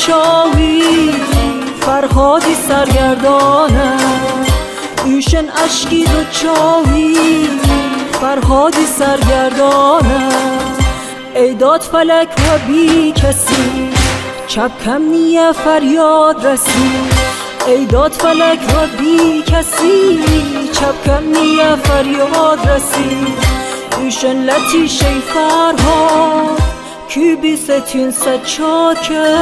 چاوی فرهادی سرگردانه ایشن اشکی دو چاوی فرهادی سرگردانه ای داد فلک و بی کسی چپ کم نیه فریاد رسی ای داد فلک و بی کسی چپ کم نیه فریاد رسی ایشن لطیشه فرهاد کی بی ستین سچاکه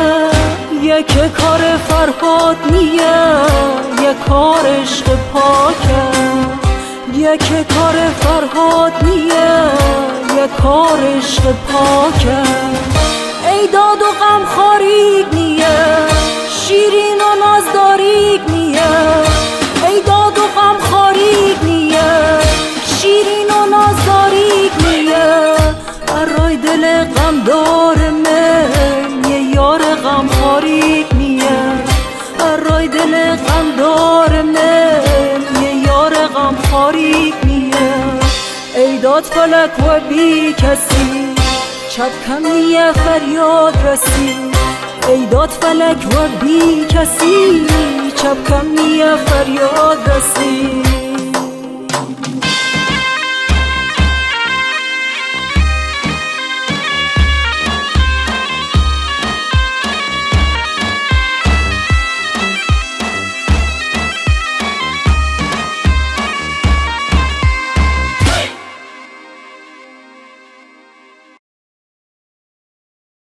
یک کار فرهاد نیه یک کار عشق پاکه یک کار فرهاد نیه یک کار عشق پاکه ای داد و غم خاریک نیه شیرین و نازداریک نیه ای داد و غم خاریک نیه شیرین و نازداریک نیه برای دل غم دار من یه یار غم خاریک نیه برای دل غم دار من یه یار غم خاریک نیه ای داد فلک و بی کسی چپ کم نیه فریاد رسی ای داد فلک و بی کسی چپ کم نیه فریاد رسی